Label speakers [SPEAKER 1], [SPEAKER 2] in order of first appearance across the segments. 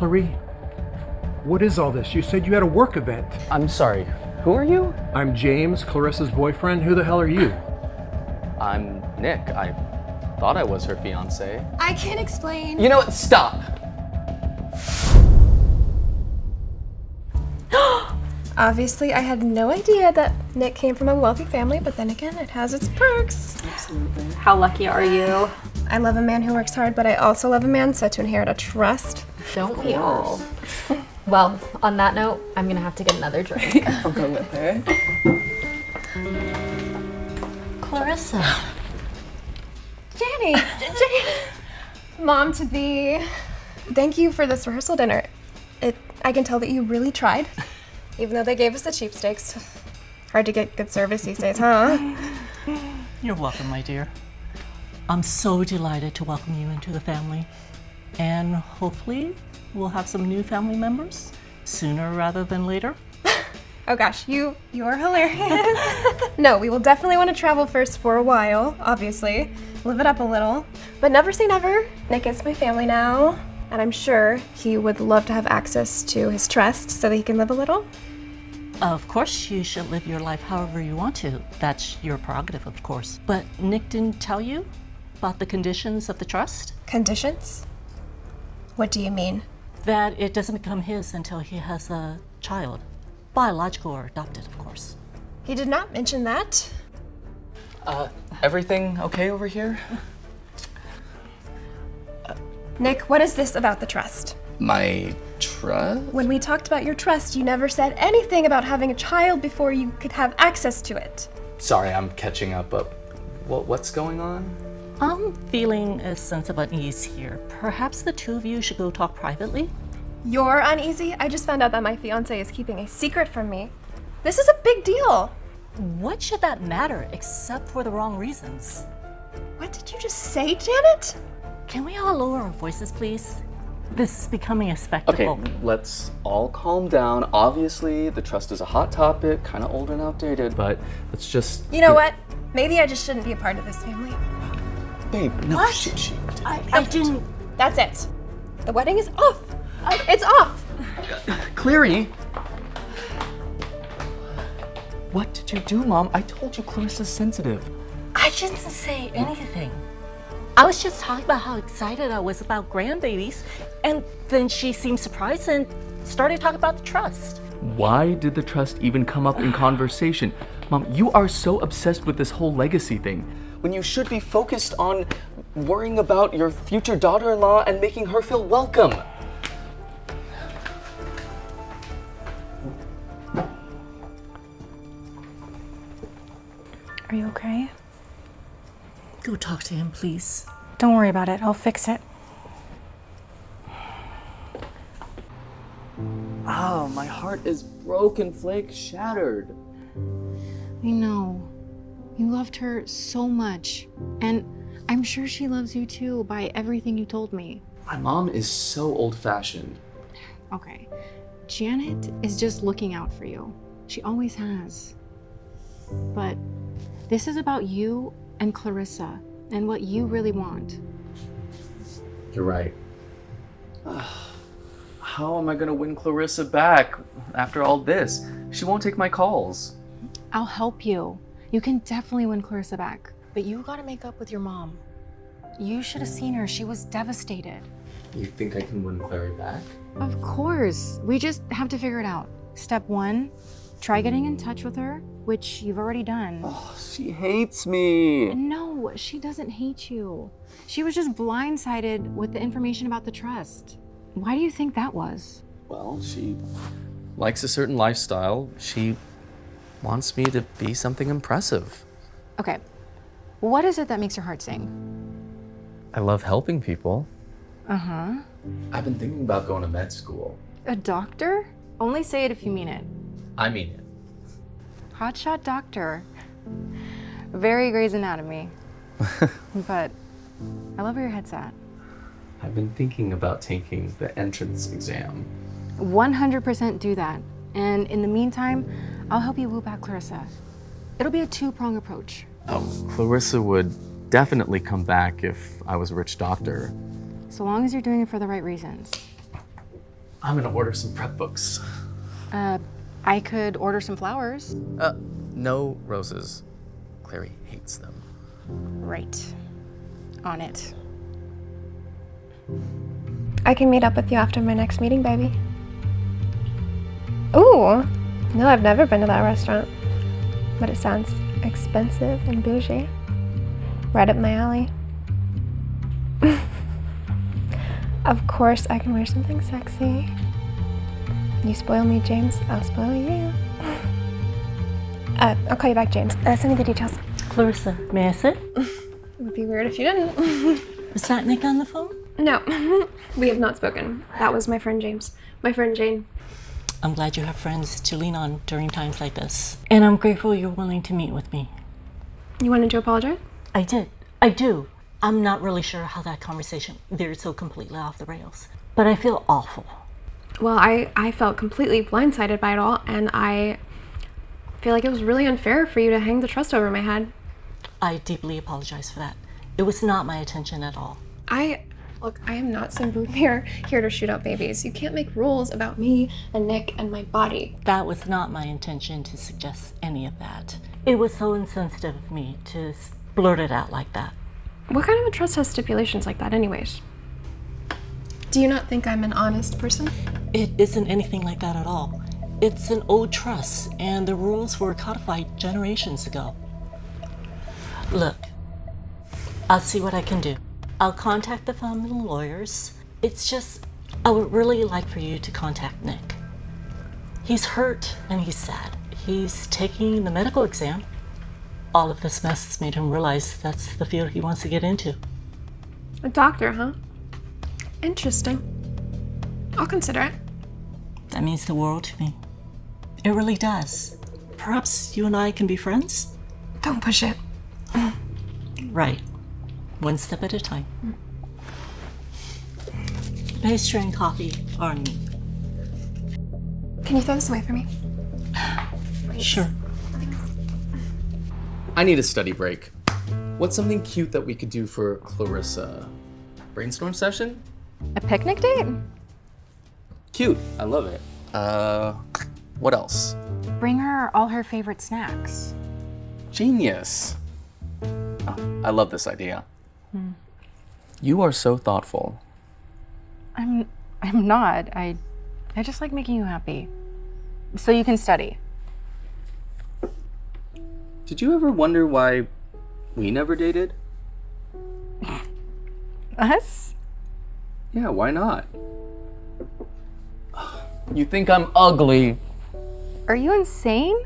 [SPEAKER 1] Clarissa, what is all this? You said you had a work event.
[SPEAKER 2] I'm sorry, who are you?
[SPEAKER 1] I'm James, Clarissa's boyfriend. Who the hell are you?
[SPEAKER 2] I'm Nick. I thought I was her fiance.
[SPEAKER 3] I can't explain.
[SPEAKER 2] You know what? Stop!
[SPEAKER 3] Obviously, I had no idea that Nick came from a wealthy family, but then again, it has its perks.
[SPEAKER 4] Absolutely. How lucky are you?
[SPEAKER 3] I love a man who works hard, but I also love a man set to inherit a trust.
[SPEAKER 4] Don't we all? Well, on that note, I'm gonna have to get another drink.
[SPEAKER 5] I'll go with her.
[SPEAKER 4] Clarissa.
[SPEAKER 3] Janny! Mom to be. Thank you for this rehearsal dinner. I can tell that you really tried, even though they gave us the cheap steaks. Hard to get good service these days, huh?
[SPEAKER 6] You're welcome, my dear. I'm so delighted to welcome you into the family. And hopefully we'll have some new family members sooner rather than later.
[SPEAKER 3] Oh gosh, you're hilarious. No, we will definitely want to travel first for a while, obviously. Live it up a little. But never say never. Nick is my family now. And I'm sure he would love to have access to his trust so that he can live a little.
[SPEAKER 6] Of course, you should live your life however you want to. That's your prerogative, of course. But Nick didn't tell you about the conditions of the trust?
[SPEAKER 3] Conditions? What do you mean?
[SPEAKER 6] That it doesn't become his until he has a child. Biological or adopted, of course.
[SPEAKER 3] He did not mention that.
[SPEAKER 2] Everything okay over here?
[SPEAKER 3] Nick, what is this about the trust?
[SPEAKER 5] My trust?
[SPEAKER 3] When we talked about your trust, you never said anything about having a child before you could have access to it.
[SPEAKER 2] Sorry, I'm catching up, but what's going on?
[SPEAKER 6] I'm feeling a sense of unease here. Perhaps the two of you should go talk privately?
[SPEAKER 3] You're uneasy? I just found out that my fiance is keeping a secret from me. This is a big deal.
[SPEAKER 6] What should that matter except for the wrong reasons?
[SPEAKER 3] What did you just say, Janet?
[SPEAKER 6] Can we all lower our voices, please? This is becoming a
[SPEAKER 2] Okay,
[SPEAKER 6] spectacle.
[SPEAKER 2] let's all calm down. Obviously, the trust is a hot topic, kind of old and outdated, but let's just...
[SPEAKER 3] You know what? Maybe I just shouldn't be a part of this family.
[SPEAKER 2] Babe, no,
[SPEAKER 3] What?
[SPEAKER 2] she...
[SPEAKER 6] I didn't...
[SPEAKER 3] That's it. The wedding is off. It's off.
[SPEAKER 2] Cleary! What did you do, Mom? I told you Clarissa's sensitive.
[SPEAKER 6] I didn't say anything. I was just talking about how excited I was about grandbabies, and then she seemed surprised and started talking about the trust.
[SPEAKER 2] Why did the trust even come up in conversation? Mom, you are so obsessed with this whole legacy thing, when you should be focused on worrying about your future daughter-in-law and making her feel welcome.
[SPEAKER 7] Are you okay?
[SPEAKER 6] Go talk to him, please.
[SPEAKER 7] Don't worry about it. I'll fix it.
[SPEAKER 2] Oh, my heart is broken, Flake, shattered.
[SPEAKER 8] I know. You loved her so much. And I'm sure she loves you too by everything you told me.
[SPEAKER 2] My mom is so old-fashioned.
[SPEAKER 8] Okay. Janet is just looking out for you. She always has. But this is about you and Clarissa and what you really want.
[SPEAKER 2] You're right. How am I gonna win Clarissa back after all this? She won't take my calls.
[SPEAKER 8] I'll help you. You can definitely win Clarissa back. But you gotta make up with your mom. You should have seen her. She was devastated.
[SPEAKER 2] You think I can win Clary back?
[SPEAKER 8] Of course. We just have to figure it out. Step 1, try getting in touch with her, which you've already done.
[SPEAKER 2] Oh, she hates me.
[SPEAKER 8] No, she doesn't hate you. She was just blindsided with the information about the trust. Why do you think that was?
[SPEAKER 2] Well, she likes a certain lifestyle. She wants me to be something impressive.
[SPEAKER 8] Okay, what is it that makes your heart sing?
[SPEAKER 2] I love helping people.
[SPEAKER 8] Uh-huh.
[SPEAKER 2] I've been thinking about going to med school.
[SPEAKER 8] A doctor? Only say it if you mean it.
[SPEAKER 2] I mean it.
[SPEAKER 8] Hotshot doctor. Very Grey's Anatomy. But I love where your head's at.
[SPEAKER 2] I've been thinking about taking the entrance exam.
[SPEAKER 8] 100% do that. And in the meantime, I'll help you woo back Clarissa. It'll be a two-prong approach.
[SPEAKER 2] Oh, Clarissa would definitely come back if I was a rich doctor.
[SPEAKER 8] So long as you're doing it for the right reasons.
[SPEAKER 2] I'm gonna order some prep books.
[SPEAKER 8] I could order some flowers.
[SPEAKER 2] No roses. Clary hates them.
[SPEAKER 8] Right. On it.
[SPEAKER 3] I can meet up with you after my next meeting, baby. Ooh, no, I've never been to that restaurant, but it sounds expensive and bougie. Right up my alley. Of course, I can wear something sexy. You spoil me, James, I'll spoil you. I'll call you back, James. Send me the details.
[SPEAKER 6] Clarissa, may I sit?
[SPEAKER 3] It would be weird if you didn't.
[SPEAKER 6] Is that Nick on the phone?
[SPEAKER 3] No, we have not spoken. That was my friend James. My friend Jane.
[SPEAKER 6] I'm glad you have friends to lean on during times like this. And I'm grateful you're willing to meet with me.
[SPEAKER 3] You wanted to apologize?
[SPEAKER 6] I did. I do. I'm not really sure how that conversation veered so completely off the rails. But I feel awful.
[SPEAKER 3] Well, I felt completely blindsided by it all, and I feel like it was really unfair for you to hang the trust over my head.
[SPEAKER 6] I deeply apologize for that. It was not my intention at all.
[SPEAKER 3] Look, I am not some boob here to shoot out babies. You can't make rules about me and Nick and my body.
[SPEAKER 6] That was not my intention to suggest any of that. It was so insensitive of me to blurt it out like that.
[SPEAKER 3] What kind of a trust has stipulations like that anyways? Do you not think I'm an honest person?
[SPEAKER 6] It isn't anything like that at all. It's an old trust, and the rules were codified generations ago. Look, I'll see what I can do. I'll contact the family lawyers. It's just, I would really like for you to contact Nick. He's hurt and he's sad. He's taking the medical exam. All of this mess has made him realize that's the field he wants to get into.
[SPEAKER 3] A doctor, huh? Interesting. I'll consider it.
[SPEAKER 6] That means the world to me. It really does. Perhaps you and I can be friends?
[SPEAKER 3] Don't push it.
[SPEAKER 6] Right. One step at a time. Pastry and coffee are me.
[SPEAKER 3] Can you throw this away for me?
[SPEAKER 6] Sure.
[SPEAKER 2] I need a study break. What's something cute that we could do for Clarissa? Brainstorm session?
[SPEAKER 8] A picnic date?
[SPEAKER 2] Cute. I love it. What else?
[SPEAKER 8] Bring her all her favorite snacks.
[SPEAKER 2] Genius. Oh, I love this idea. You are so thoughtful.
[SPEAKER 8] I'm not. I just like making you happy. So you can study.
[SPEAKER 2] Did you ever wonder why we never dated?
[SPEAKER 8] Us?
[SPEAKER 2] Yeah, why not? You think I'm ugly?
[SPEAKER 8] Are you insane?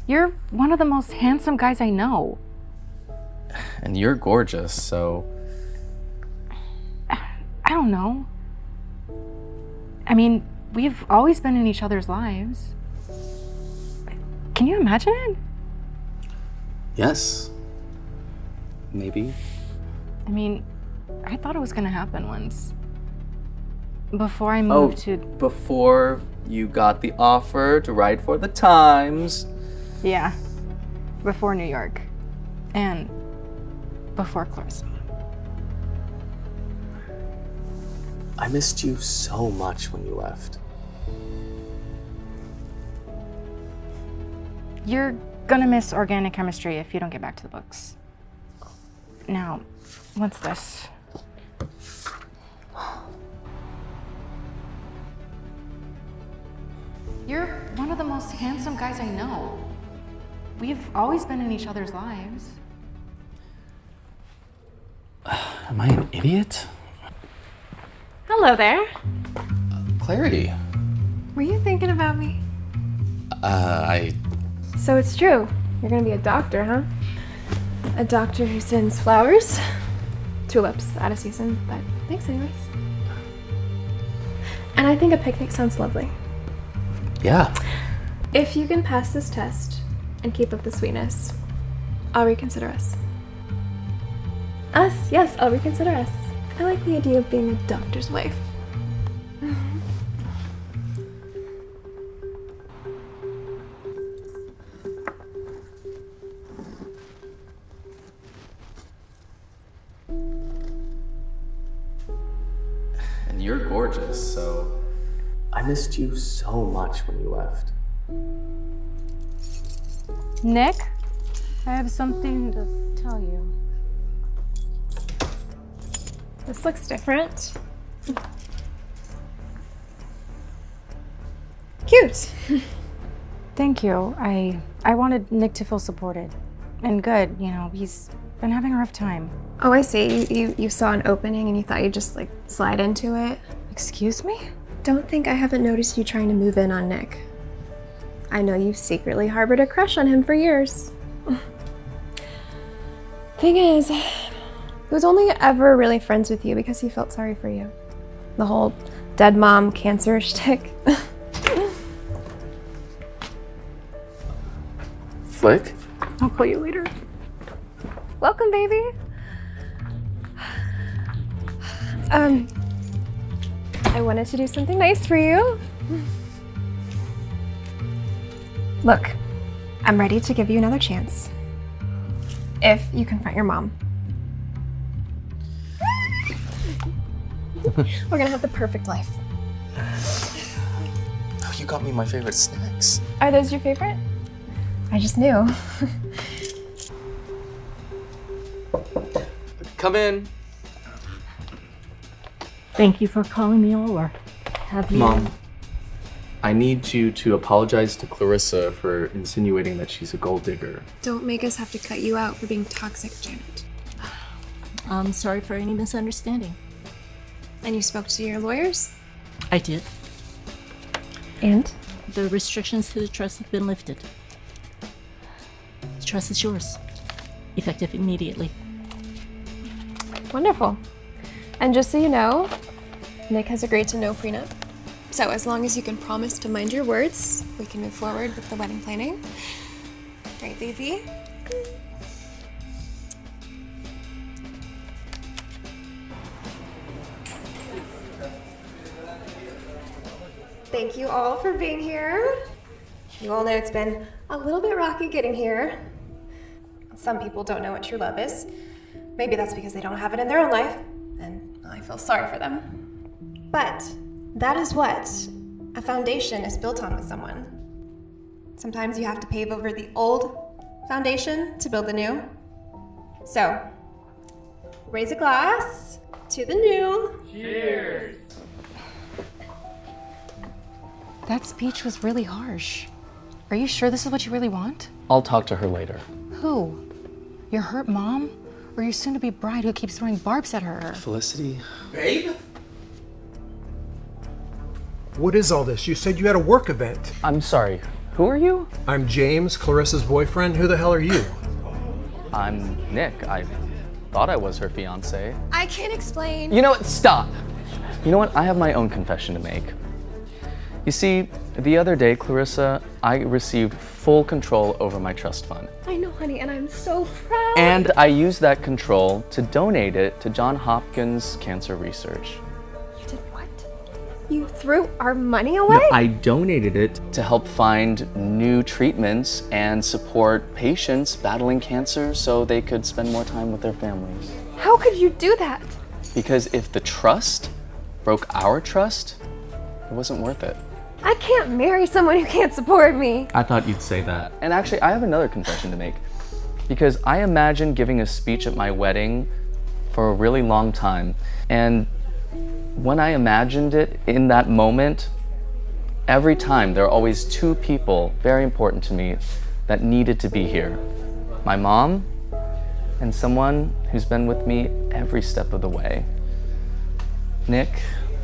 [SPEAKER 8] You're one of the most handsome guys I know.
[SPEAKER 2] And you're gorgeous, so...
[SPEAKER 8] I don't know. I mean, we've always been in each other's lives. Can you imagine it?
[SPEAKER 2] Yes. Maybe.
[SPEAKER 8] I mean, I thought it was gonna happen once. Before I moved to...
[SPEAKER 2] Before you got the offer to write for the Times.
[SPEAKER 8] Yeah. Before New York. And before Clarissa.
[SPEAKER 2] I missed you so much when you left.
[SPEAKER 8] You're gonna miss organic chemistry if you don't get back to the books. Now, what's this? You're one of the most handsome guys I know. We've always been in each other's lives.
[SPEAKER 2] Am I an idiot?
[SPEAKER 3] Hello there.
[SPEAKER 2] Clarity.
[SPEAKER 3] Were you thinking about me?
[SPEAKER 2] I...
[SPEAKER 3] So it's true. You're gonna be a doctor, huh? A doctor who sends flowers. Tulips, out of season, but thanks anyways. And I think a picnic sounds lovely.
[SPEAKER 2] Yeah.
[SPEAKER 3] If you can pass this test and keep up the sweetness, I'll reconsider us. Us? Yes, I'll reconsider us. I like the idea of being a doctor's wife.
[SPEAKER 2] And you're gorgeous. this, so I missed you so much when you left.
[SPEAKER 7] Nick, I have something to tell you.
[SPEAKER 3] This looks different. Cute.
[SPEAKER 7] Thank you. I wanted Nick to feel supported and good. You know, he's been having a rough time.
[SPEAKER 3] Oh, I see. You saw an opening and you thought you'd just like slide into it.
[SPEAKER 7] Excuse me?
[SPEAKER 3] Don't think I haven't noticed you trying to move in on Nick. I know you've secretly harbored a crush on him for years. Thing is, he was only ever really friends with you because he felt sorry for you. The whole dead mom cancer shtick.
[SPEAKER 2] Flick?
[SPEAKER 3] I'll call you later. Welcome, baby. I wanted to do something nice for you. Look, I'm ready to give you another chance. If you confront your mom. We're gonna have the perfect life.
[SPEAKER 2] Oh, you got me my favorite snacks.
[SPEAKER 3] Are those your favorite? I just knew.
[SPEAKER 2] Come in.
[SPEAKER 6] Thank you for calling me over. Have you?
[SPEAKER 2] Mom, I need you to apologize to Clarissa for insinuating that she's a gold digger.
[SPEAKER 3] Don't make us have to cut you out for being toxic, Janet.
[SPEAKER 6] I'm sorry for any misunderstanding.
[SPEAKER 3] And you spoke to your lawyers?
[SPEAKER 6] I did.
[SPEAKER 3] And?
[SPEAKER 6] The restrictions to the trust have been lifted. The trust is yours. Effective immediately.
[SPEAKER 3] Wonderful. And just so you know, Nick has agreed to no prenup. So as long as you can promise to mind your words, we can move forward with the wedding planning. Right, Levy? Thank you all for being here. You all know it's been a little bit rocky getting here. Some people don't know what true love is. Maybe that's because they don't have it in their own life, and I feel sorry for them. But that is what a foundation is built on with someone. Sometimes you have to pave over the old foundation to build the new. So, raise a glass to the new.
[SPEAKER 2] Cheers!
[SPEAKER 8] That speech was really harsh. Are you sure this is what you really want?
[SPEAKER 2] I'll talk to her later.
[SPEAKER 8] Who? Your hurt mom? Or your soon-to-be bride who keeps throwing barbs at her?
[SPEAKER 2] Felicity?
[SPEAKER 5] Babe?
[SPEAKER 1] What is all this? You said you had a work event.
[SPEAKER 2] I'm sorry. Who are you?
[SPEAKER 1] I'm James, Clarissa's boyfriend. Who the hell are you?
[SPEAKER 2] I'm Nick. I thought I was her fiance.
[SPEAKER 3] I can't explain.
[SPEAKER 2] You know what? Stop! You know what? I have my own confession to make. You see, the other day, Clarissa, I received full control over my trust fund.
[SPEAKER 3] I know, honey, and I'm so proud.
[SPEAKER 2] And I used that control to donate it to Johns Hopkins Cancer Research.
[SPEAKER 3] You did what? You threw our money away?
[SPEAKER 2] No, I donated it to help find new treatments and support patients battling cancer so they could spend more time with their families.
[SPEAKER 3] How could you do that?
[SPEAKER 2] Because if the trust broke our trust, it wasn't worth it.
[SPEAKER 3] I can't marry someone who can't support me.
[SPEAKER 2] I thought you'd say that. And actually, I have another confession to make. Because I imagined giving a speech at my wedding for a really long time. And when I imagined it in that moment, every time there are always two people very important to me that needed to be here. My mom and someone who's been with me every step of the way. Nick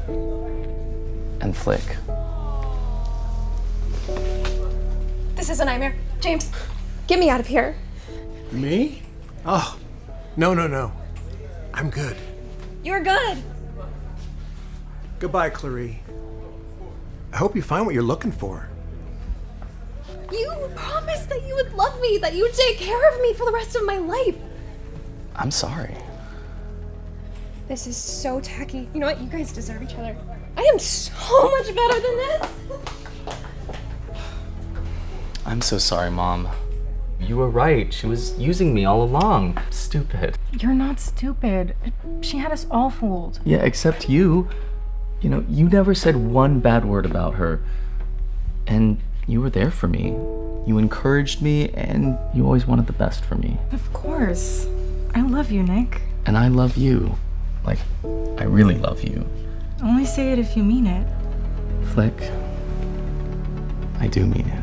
[SPEAKER 2] and Flick.
[SPEAKER 3] This is a nightmare. James, get me out of here.
[SPEAKER 1] Me? Oh, no. I'm good.
[SPEAKER 3] You're good.
[SPEAKER 1] Goodbye, Clarisse. I hope you find what you're looking for.
[SPEAKER 3] You promised that you would love me, that you would take care of me for the rest of my life.
[SPEAKER 2] I'm sorry.
[SPEAKER 3] This is so tacky. You know what? You guys deserve each other. I am so much better than this.
[SPEAKER 2] I'm so sorry, Mom. You were right. She was using me all along. Stupid.
[SPEAKER 7] You're not stupid. She had us all fooled.
[SPEAKER 2] Yeah, except you. You know, you never said one bad word about her. And you were there for me. You encouraged me, and you always wanted the best for me.
[SPEAKER 7] Of course. I love you, Nick.
[SPEAKER 2] And I love you. Like, I really love you.
[SPEAKER 7] Only say it if you mean it.
[SPEAKER 2] Flick, I do mean it.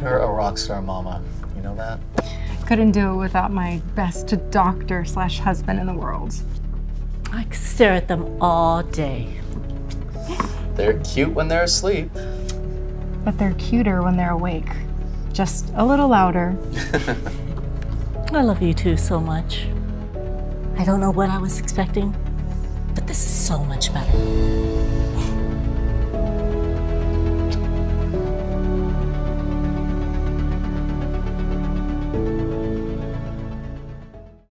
[SPEAKER 5] You're a rock star, Mama. You know that?
[SPEAKER 7] Couldn't do it without my best doctor/husband in the world.
[SPEAKER 6] I could stare at them all day.
[SPEAKER 5] They're cute when they're asleep.
[SPEAKER 7] But they're cuter when they're awake. Just a little louder.
[SPEAKER 6] I love you two so much. I don't know what I was expecting, but this is so much better.